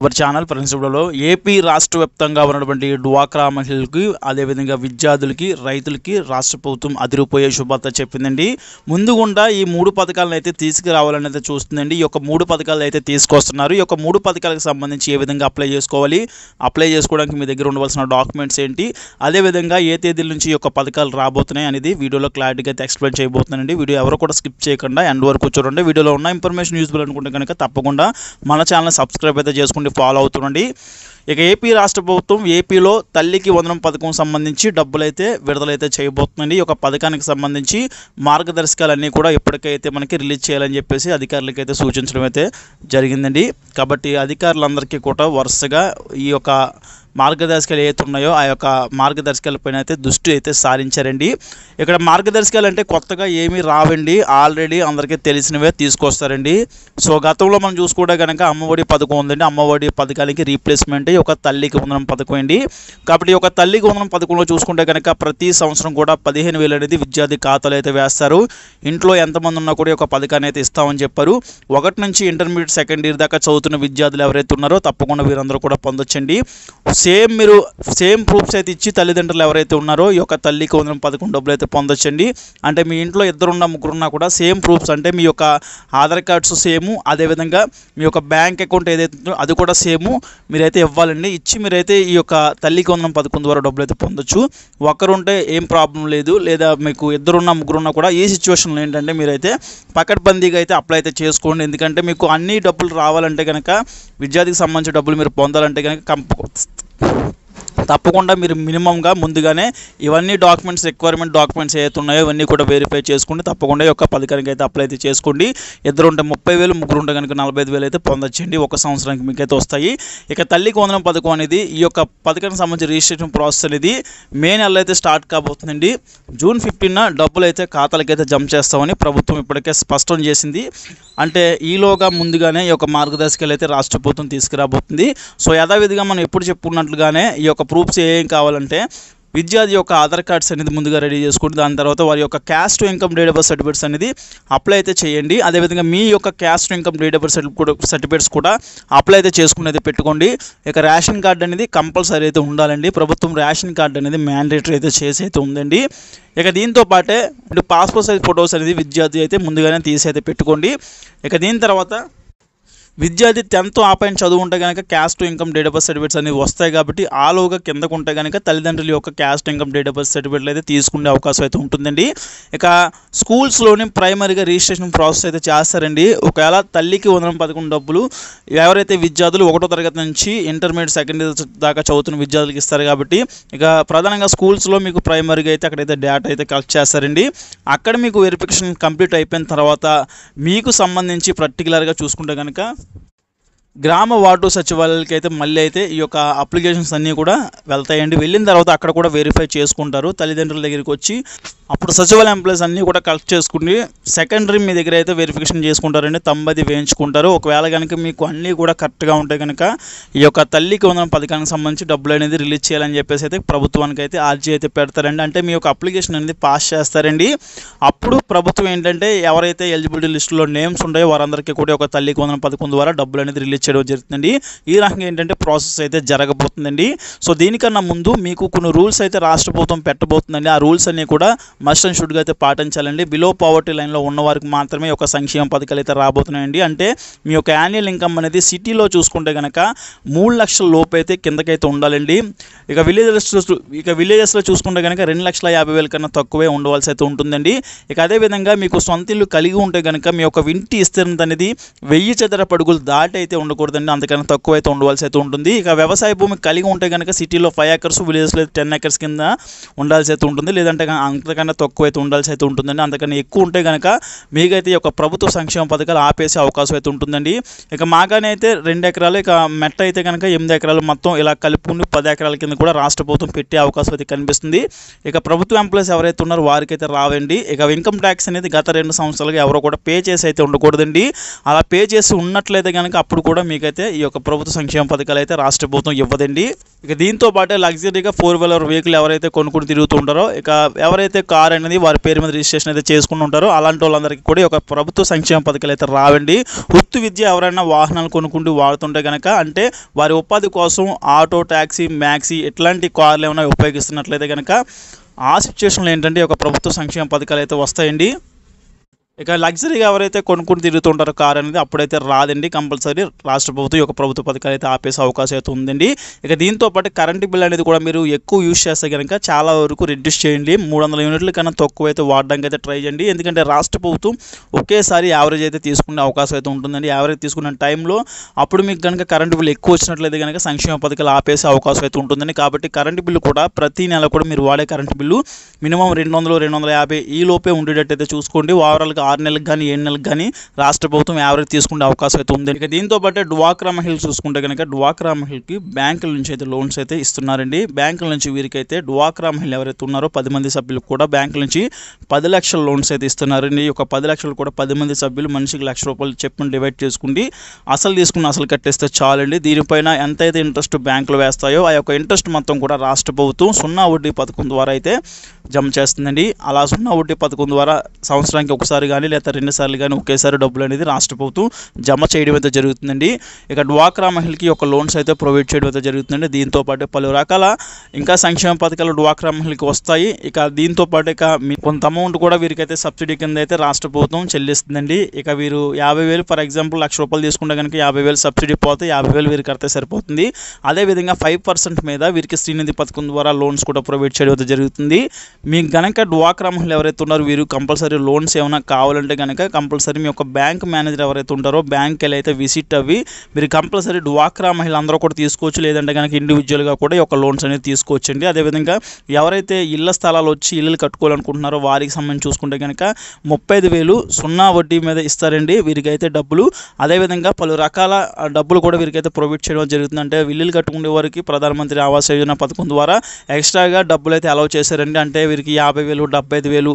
వారి channel ప్రిన్సిపల్లో AP రాష్ట్ర వ్యాప్తంగా ఉన్నటువంటి డ్వాక్రా మహిళలకి అదేవిధంగా విద్యార్థులకి రైతులకి రాష్ట్ర ప్రభుత్వం అదిరిపోయే శుభార్త చెప్పిందండి. ముందుగుండా ఈ 3 పథకాలను అయితే తీసుకురావాలని అయితే చూస్తుందండి. ఈ యొక్క 3 పథకాలు అయితే తీసుకొస్తున్నారు. ఈ యొక్క 3 పథకాలకు సంబంధించి ఏ విధంగా అప్లై చేసుకోవాలి, అప్లై చేసుకోవడానికి మీ దగ్గర ఉండవలసిన డాక్యుమెంట్స్ ఏంటి, అదేవిధంగా ఏ తేదీల నుంచి ఈ యొక్క పథకాలు రాబోతున్నాయి అనేది వీడియోలో క్లారిటీగా అయితే ఎక్స్ప్లెయిన్ చేయబోతున్నానండి. వీడియో ఎవరు కూడా స్కిప్ చేయకుండా ఎండ్ వరకు చూడండి. వీడియోలో ఉన్న ఇన్ఫర్మేషన్ యూజ్ఫుల్ అనుకుంటే కనుక తప్పకుండా మన ఛానల్ సబ్స్క్రైబ్ అయితే చేసుకుంటే ఫాలో అవుతుండండి. ఇక ఏపీ రాష్ట్ర ప్రభుత్వం ఏపీలో తల్లికి వందనం పథకం సంబంధించి డబ్బులైతే విడుదలైతే చేయబోతుందండి. ఈ యొక్క పథకానికి సంబంధించి మార్గదర్శకాలన్నీ కూడా ఎప్పటికైతే మనకి రిలీజ్ చేయాలని చెప్పేసి అధికారులకు అయితే సూచించడం అయితే జరిగిందండి. కాబట్టి అధికారులందరికీ కూడా వరుసగా ఈ యొక్క మార్గదర్శకాలు ఏవైతే ఉన్నాయో ఆ యొక్క మార్గదర్శకాలపైన అయితే దృష్టి అయితే సారించారండి. ఇక్కడ మార్గదర్శకాలు అంటే కొత్తగా ఏమీ రావండి, ఆల్రెడీ అందరికీ తెలిసినవే తీసుకొస్తారండి. సో గతంలో మనం చూసుకుంటే కనుక అమ్మఒడి పథకం ఉందండి. అమ్మఒడి పథకానికి రీప్లేస్మెంట్ ఈ యొక్క తల్లికి వందనం పథకం అండి. కాబట్టి ఈ యొక్క తల్లికి వందనం పథకంలో చూసుకుంటే కనుక ప్రతి సంవత్సరం కూడా 15,000 అనేది విద్యార్థి ఖాతాలు అయితే వేస్తారు. ఇంట్లో ఎంతమంది ఉన్నా కూడా ఈ యొక్క పథకాన్ని అయితే ఇస్తామని చెప్పారు. 1 నుంచి ఇంటర్మీడియట్ సెకండ్ ఇయర్ దాకా చదువుతున్న విద్యార్థులు ఎవరైతే ఉన్నారో తప్పకుండా వీరందరూ కూడా పొందొచ్చండి. మీరు సేమ్ ప్రూఫ్స్ అయితే ఇచ్చి తల్లిదండ్రులు ఎవరైతే ఉన్నారో ఈ యొక్క తల్లికి వందనం పథకం డబ్బులు అయితే పొందొచ్చండి. అంటే మీ ఇంట్లో 2 ముగ్గురున్నా కూడా సేమ్ ప్రూఫ్స్, అంటే మీ యొక్క ఆధార్ కార్డ్స్ సేము, అదేవిధంగా మీ యొక్క బ్యాంక్ అకౌంట్ ఏదైతే ఉందో అది కూడా సేము మీరైతే ఇవ్వాలండి. ఇచ్చి మీరైతే ఈ యొక్క తల్లికి వందనం పథకం ద్వారా డబ్బులు అయితే పొందొచ్చు. ఒకరుంటే ఏం ప్రాబ్లం లేదు, లేదా మీకు 2 ముగ్గురున్నా కూడా ఈ సిచ్యువేషన్లో ఏంటంటే మీరైతే పకడ్బందీగా అయితే అప్లై అయితే చేసుకోండి. ఎందుకంటే మీకు అన్ని డబ్బులు రావాలంటే కనుక, విద్యార్థికి సంబంధించిన డబ్బులు మీరు పొందాలంటే కనుక తప్పకుండా మీరు మినిమంగా ముందుగానే ఇవన్నీ రిక్వైర్మెంట్ డాక్యుమెంట్స్ ఏవైతే ఉన్నాయో ఇవన్నీ కూడా వెరిఫై చేసుకోండి. తప్పకుండా ఈ యొక్క పథకానికి అయితే అప్లై అయితే చేసుకోండి. 2 ఉంటే 30,000, ముగ్గురు ఉంటే కనుక 45,000 అయితే పొందొచ్చండి. ఒక సంవత్సరానికి మీకు అయితే వస్తాయి. ఇక తల్లికి వందనం పథకం అనేది ఈ యొక్క పథకానికి సంబంధించి రిజిస్ట్రేషన్ ప్రాసెస్ అనేది మే నెలలో అయితే స్టార్ట్ కాబోతుందండి. జూన్ 15న డబ్బులు అయితే ఖాతాలకైతే జమ చేస్తామని ప్రభుత్వం ఇప్పటికే స్పష్టం చేసింది. అంటే ఈలోగా ముందుగానే ఈ యొక్క మార్గదర్శకాలు అయితే రాష్ట్ర ప్రభుత్వం తీసుకురాబోతుంది. సో యథావిధిగా మనం ఎప్పుడు చెప్పుకున్నట్లుగానే ఈ యొక్క ప్రూఫ్స్ ఏం కావాలంటే విద్యార్థి యొక్క ఆధార్ కార్డ్స్ అనేది ముందుగా రెడీ చేసుకోండి. దాని తర్వాత వారి యొక్క caste income date of birth certificates అనేది అప్లై అయితే చేయండి. అదేవిధంగా మీ యొక్క caste income date of birth certificates కూడా అప్లై అయితే చేసుకునేది పెట్టుకోండి. ఇక రేషన్ కార్డు అనేది కంపల్సరీ అయితే ఉండాలండి. ప్రభుత్వం రేషన్ కార్డు అనేది మ్యాండేటరీ అయితే చేసి అయితే ఉందండి. ఇక దీంతో పాటే పాస్పోర్ట్ సైజ్ ఫొటోస్ అనేది విద్యార్థి అయితే ముందుగానే తీసి అయితే పెట్టుకోండి. ఇక దీని తర్వాత విద్యార్థి 10th ఆపైన చదువు ఉంటే కనుక caste income date of birth certificates అనేవి వస్తాయి. కాబట్టి ఆలోగా కిందకు ఉంటే కనుక తల్లిదండ్రుల యొక్క caste income date of birth సర్టిఫికేట్లు అయితే తీసుకునే అవకాశం అయితే ఉంటుందండి. ఇక స్కూల్స్లోని ప్రైమరీగా రిజిస్ట్రేషన్ ప్రాసెస్ అయితే చేస్తారండి. ఒకవేళ తల్లికి వందనం పథకం డబ్బులు ఎవరైతే విద్యార్థులు 1వ తరగతి నుంచి ఇంటర్మీడియట్ సెకండ్ ఇయర్ దాకా చదువుతున్న విద్యార్థులకు ఇస్తారు. కాబట్టి ఇక ప్రధానంగా స్కూల్స్లో మీకు ప్రైమరీగా అయితే అక్కడైతే డేటా అయితే కలెక్ట్ చేస్తారండి. అక్కడ మీకు వెరిఫికేషన్ కంప్లీట్ అయిపోయిన తర్వాత మీకు సంబంధించి పర్టికులర్గా చూసుకుంటే కనుక గ్రామ వార్డు సచివాలయాలకి అయితే మళ్ళీ అయితే ఈ యొక్క అప్లికేషన్స్ అన్నీ కూడా వెళ్తాయండి. వెళ్ళిన తర్వాత అక్కడ కూడా వెరిఫై చేసుకుంటారు. తల్లిదండ్రుల దగ్గరికి వచ్చి అప్పుడు సచివాలయ ఎంప్లాయీస్ అన్నీ కూడా కలెక్ట్ చేసుకుని సెకండరీ మీ దగ్గర అయితే వెరిఫికేషన్ చేసుకుంటారండి. తంబది వేయించుకుంటారు. ఒకవేళ కనుక మీకు అన్నీ కూడా కరెక్ట్గా ఉంటే కనుక ఈ యొక్క తల్లికి వందనం పథకానికి సంబంధించి డబ్బులు అనేది రిలీజ్ చేయాలని చెప్పేసి అయితే ప్రభుత్వానికి అయితే ఆర్జీ అయితే పెడతారండి. అంటే మీ యొక్క అప్లికేషన్ అనేది పాస్ చేస్తారండి. అప్పుడు ప్రభుత్వం ఏంటంటే ఎవరైతే ఎలిజిబిలిటీ లిస్టులో నేమ్స్ ఉంటాయో వారందరికీ కూడా ఒక తల్లికి వందనం పథకం ద్వారా డబ్బులు అనేది రిలీజ్ చేయడం జరుగుతుందండి. ఈ రకంగా ఏంటంటే ప్రాసెస్ అయితే జరగబోతుందండి. సో దీనికన్నా ముందు మీకు కొన్ని రూల్స్ అయితే రాష్ట్ర ప్రభుత్వం పెట్టబోతుందండి. ఆ రూల్స్ అన్నీ కూడా మస్ట్ అండ్ షుడ్గా అయితే పాటించాలండి. బిలో పావర్టీ లైన్లో ఉన్న వారికి మాత్రమే ఒక సంక్షేమ పథకాలు అయితే రాబోతున్నాయండి. అంటే మీ యొక్క యాన్యువల్ ఇన్కమ్ అనేది సిటీలో చూసుకుంటే కనుక 3 లక్షల లోపు అయితే కిందకైతే ఉండాలండి. ఇక విలేజెస్లో చూసుకుంటే కనుక 2,50,000 కన్నా తక్కువే ఉండవలసి అయితే ఉంటుందండి. ఇక అదేవిధంగా మీకు సొంత ఇల్లు కలిగి ఉంటే కనుక మీ యొక్క ఇంటి విస్తీర్ణత అనేది 1000 చదరపు అడుగులు దాటి అయితే ఉండకూడదండి. అంతకన్నా తక్కువ అయితే ఉండవలసి అయితే ఉంటుంది. ఇక వ్యవసాయ భూమి కలిగి ఉంటే కనుక సిటీలో 5 acres, విలేజెస్లో 10 acres కింద ఉండాల్సి అయితే ఉంటుంది. లేదంటే అంతకన్నా తక్కువ అయితే ఉండాల్సి అయితే ఉంటుందండి. అంతకన్నా ఎక్కువ ఉంటే కనుక మీకైతే ఒక ప్రభుత్వ సంక్షేమ పథకాలు ఆపేసే అవకాశం అయితే ఉంటుందండి. ఇక మాగానే అయితే 2 ఎకరాలు, ఇక మెట్ట అయితే కనుక 8 ఎకరాలు మొత్తం ఇలా కలుపుకుని 10 ఎకరాల కింద కూడా రాష్ట్ర ప్రభుత్వం పెట్టే అవకాశం అయితే కనిపిస్తుంది. ఇక ప్రభుత్వ ఎంప్లాయీస్ ఎవరైతే ఉన్నారో వారికైతే రావండి. ఇక ఇన్కమ్ ట్యాక్స్ అనేది గత 2 సంవత్సరాలుగా ఎవరో కూడా పే చేసి అయితే ఉండకూడదండి. అలా పే చేసి ఉన్నట్లయితే కనుక అప్పుడు కూడా కూడా మీకైతే ఈ యొక్క ప్రభుత్వ సంక్షేమ పథకాలు అయితే రాష్ట్ర ప్రభుత్వం ఇవ్వదండి. ఇక దీంతో పాటు లగ్జరీగా 4-వీలర్ వెహికల్ ఎవరైతే కొనుక్కుని తిరుగుతూ ఉంటారో, ఇక ఎవరైతే కార్ అనేది వారి పేరు మీద రిజిస్ట్రేషన్ అయితే చేసుకుని ఉంటారో అలాంటి వాళ్ళందరికీ కూడా ఒక ప్రభుత్వ సంక్షేమ పథకాలు అయితే రావండి. వృత్తి విద్య ఎవరైనా వాహనాలు కొనుక్కుంటూ వాడుతుంటే కనుక, అంటే వారి ఉపాధి కోసం ఆటో, ట్యాక్సీ, మ్యాక్సీ ఇట్లాంటి కార్లు ఏమైనా ఉపయోగిస్తున్నట్లయితే కనుక ఆ సిచ్యువేషన్లో ఏంటంటే ఒక ప్రభుత్వ సంక్షేమ పథకాలు అయితే వస్తాయండి. ఇక లగ్జరీగా ఎవరైతే కొనుక్కుని తిరుగుతుంటారో కార్ అనేది అప్పుడైతే రాదండి. కంపల్సరీ రాష్ట్ర ప్రభుత్వం యొక్క ప్రభుత్వ పథకాలు అయితే ఆపేసే అవకాశం అయితే ఉందండి. ఇక దీంతో పాటు కరెంటు బిల్ అనేది కూడా మీరు ఎక్కువ యూజ్ చేస్తే కనుక చాలా వరకు రిడ్యూస్ చేయండి. 300 యూనిట్ల కన్నా తక్కువ అయితే వాడడానికి అయితే ట్రై చేయండి. ఎందుకంటే రాష్ట్ర ప్రభుత్వం ఒకేసారి యావరేజ్ అయితే తీసుకునే అవకాశం అయితే ఉంటుందండి. యావరేజ్ తీసుకున్న టైంలో అప్పుడు మీకు కనుక కరెంటు బిల్ ఎక్కువ వచ్చినట్లయితే కనుక సంక్షేమ పథకాలు ఆపేసే అవకాశం అయితే ఉంటుందండి. కాబట్టి కరెంటు బిల్లు కూడా ప్రతి నెల కూడా మీరు వాడే కరెంటు బిల్లు మినిమం 200-250 ఈ లోపే ఉండేటట్టయితే చూసుకోండి. ఓవరాల్గా 6 నెలలకు కానీ 7 నెలలకు కానీ రాష్ట్ర ప్రభుత్వం యావరేజ్ తీసుకునే అవకాశం అయితే ఉంది. ఇక దీంతో పాటు డ్వాక్రా మహిళలు చూసుకుంటే కనుక డ్వాక్రా మహిళకి బ్యాంకుల నుంచి అయితే లోన్స్ అయితే ఇస్తున్నారండి. బ్యాంకుల నుంచి వీరికైతే డ్వాక్రా మహిళలు ఎవరైతే ఉన్నారో 10 మంది సభ్యులకు కూడా బ్యాంకుల నుంచి 10 లక్షల లోన్స్ అయితే ఇస్తున్నారండి. ఒక 10 లక్షలు కూడా 10 మంది సభ్యులు మనిషికి ₹1,00,000 చెప్పుని డివైడ్ చేసుకుండి అసలు తీసుకుని అసలు కట్టేస్తే చాలండి. దీనిపైన ఎంతైతే ఇంట్రెస్ట్ బ్యాంకులు వేస్తాయో ఆ యొక్క ఇంట్రెస్ట్ మొత్తం కూడా రాష్ట్ర ప్రభుత్వం 0 వడ్డీ పథకం ద్వారా అయితే జమ చేస్తుందండి. అలా 0 వడ్డీ పథకం ద్వారా సంవత్సరానికి ఒకసారి కానీ లేదా 2 సార్లు కానీ ఒకేసారి డబ్బులు అనేది రాష్ట్ర ప్రభుత్వం జమ చేయడం అయితే జరుగుతుందండి. ఇక డ్వాక్రా మహిళకి ఒక లోన్స్ అయితే ప్రొవైడ్ చేయడం అయితే జరుగుతుందండి. దీంతో పాటు పలు రకాల ఇంకా సంక్షేమ పథకాలు డ్వాక్రా మహిళకి వస్తాయి. ఇక దీంతో పాటు ఇక కొంత అమౌంట్ కూడా వీరికైతే సబ్సిడీ కింద అయితే రాష్ట్ర ప్రభుత్వం చెల్లిస్తుందండి. ఇక వీరు 50,000 ఫర్ ఎగ్జాంపుల్ ₹1,00,000 తీసుకుంటే కనుక 50,000 సబ్సిడీ పోతే 50,000 వీరికి కడితే సరిపోతుంది. అదేవిధంగా 5% మీద వీరికి శ్రీనిధి పథకం ద్వారా లోన్స్ కూడా ప్రొవైడ్ చేయడం అయితే జరుగుతుంది. మీకు కనుక డ్వాక్రా మహిళలు ఎవరైతే ఉన్నారో వీరు కంపల్సరీ లోన్స్ ఏమైనా కావాలంటే కనుక కంపల్సరీ మీ యొక్క బ్యాంక్ మేనేజర్ ఎవరైతే ఉంటారో బ్యాంక్కి వెళ్ళి అయితే విజిట్ అవ్వి మీరు కంపల్సరీ డ్వాక్రా మహిళలు అందరూ కూడా తీసుకోవచ్చు. లేదంటే కనుక ఇండివిజువల్గా కూడా ఈ యొక్క లోన్స్ అనేది తీసుకోవచ్చండి. అదేవిధంగా ఎవరైతే ఇళ్ల స్థలాలు వచ్చి ఇల్లు కట్టుకోవాలనుకుంటున్నారో వారికి సంబంధించి చూసుకుంటే కనుక 35,000 0 వడ్డీ మీద ఇస్తారండి వీరికైతే డబ్బులు. అదేవిధంగా పలు రకాల డబ్బులు కూడా వీరికైతే ప్రొవైడ్ చేయడం జరుగుతుంది. అంటే ఇల్లు కట్టుకునే వారికి ప్రధానమంత్రి ఆవాస్ యోజన పథకం ద్వారా ఎక్స్ట్రాగా డబ్బులు అయితే అలౌ చేశారండి. అంటే వీరికి 50,000, 75,000,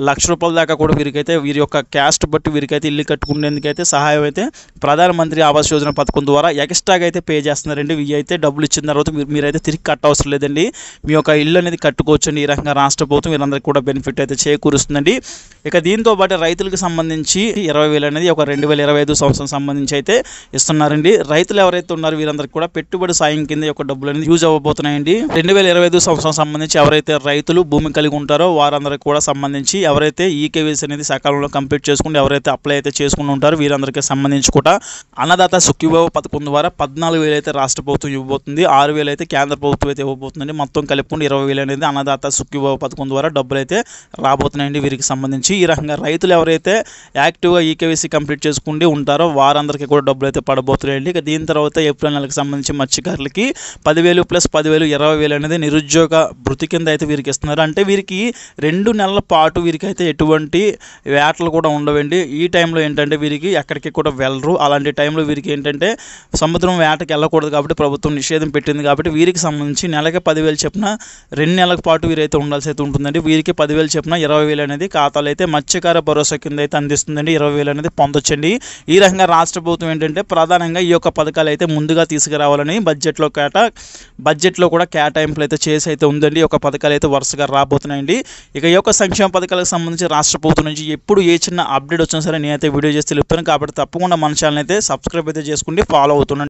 ₹1,00,000 దాకా కూడా వీరికైతే వీరి యొక్క క్యాస్ట్ బట్టి వీరికైతే ఇల్లు కట్టుకునేందుకైతే సహాయం అయితే ప్రధానమంత్రి ఆవాస్ యోజన పథకం ద్వారా ఎక్స్ట్రాగా అయితే పే చేస్తున్నారండి. ఇవి అయితే డబ్బులు ఇచ్చిన తర్వాత మీరైతే తిరిగి కట్టవసరం లేదండి. మీ యొక్క ఇల్లు అనేది కట్టుకోవచ్చండి. ఈ రకంగా రాష్ట్ర ప్రభుత్వం వీరందరికీ కూడా బెనిఫిట్ అయితే చేకూరుస్తుందండి. ఇక దీంతో పాటు రైతులకు సంబంధించి 20,000 అనేది ఒక 2025 సంవత్సరం సంబంధించి అయితే ఇస్తున్నారండి. రైతులు ఎవరైతే ఉన్నారో వీరందరికీ కూడా పెట్టుబడి సాయం కింద యొక్క డబ్బులు అనేది యూజ్ అవ్వబోతున్నాయండి. 2025 సంవత్సరం సంబంధించి ఎవరైతే రైతులు భూమి కలిగి ఉంటారో వారందరికీ కూడా సంబంధించి ఎవరైతే ఈకేవైసీ అనేది సకాలంలో కంప్లీట్ చేసుకుని ఎవరైతే అప్లై అయితే చేసుకుని ఉంటారో వీరందరికీ సంబంధించి కూడా అన్నదాత సుఖీభవ పథకం ద్వారా 14,000 అయితే రాష్ట్ర ప్రభుత్వం ఇవ్వబోతుంది. 6,000 అయితే కేంద్ర ప్రభుత్వం అయితే ఇవ్వబోతుందండి. మొత్తం కలుపుకుని 20,000 అనేది అన్నదాత సుఖీభవ పథకం ద్వారా డబ్బులు అయితే రాబోతున్నాయండి వీరికి సంబంధించి. ఈ రకంగా రైతులు ఎవరైతే యాక్టివ్గా ఈకేవైసీ కంప్లీట్ చేసుకుంటూ ఉంటారో వారందరికీ కూడా డబ్బులు అయితే పడబోతున్నాయండి. ఇక దీని తర్వాత ఏప్రిల్ నెలకు సంబంధించి మత్స్యకారులకి 10,000 + 10,000 20,000 అనేది నిరుద్యోగ భృతి కింద అయితే వీరికి ఇస్తున్నారు. అంటే వీరికి 2 నెలల పాటు వీరికైతే ఎటువంటి వేటలు కూడా ఉండవండి. ఈ టైంలో ఏంటంటే వీరికి ఎక్కడికి కూడా వెళ్ళరు. అలాంటి టైంలో వీరికి ఏంటంటే సముద్రం వేటకి వెళ్ళకూడదు కాబట్టి ప్రభుత్వం నిషేధం పెట్టింది. కాబట్టి వీరికి సంబంధించి నెలకి 10,000 చొప్పున 2 నెలల పాటు వీరైతే ఉండాల్సి అయితే ఉంటుందండి. వీరికి 10,000 చొప్పున 20,000 అనేది ఖాతాలు అయితే మత్స్యకార భరోసా కింద అయితే అందిస్తుందండి. 20,000 అనేది పొందొచ్చండి. ఈ రకంగా రాష్ట్ర ప్రభుత్వం ఏంటంటే ప్రధానంగా ఈ యొక్క పథకాలు అయితే ముందుగా తీసుకురావాలని బడ్జెట్లో కూడా కేటాయింపులు అయితే చేసి అయితే ఉందండి. ఈ యొక్క పథకాలు అయితే వరుసగా రాబోతున్నాయండి. ఇక ఈ యొక్క సంక్షేమ పథకాలకు సంబంధించి రాష్ట్ర ప్రభుత్వం నుంచి ఎప్పుడు ఏ చిన్న అప్డేట్ వచ్చినా సరే నేనైతే వీడియో చేసి తెలుపుతాను. కాబట్టి తప్పకుండా మన ఛానల్ అయితే సబ్స్క్రైబ్ అయితే చేసుకోండి, ఫాలో అవుతున్నాను.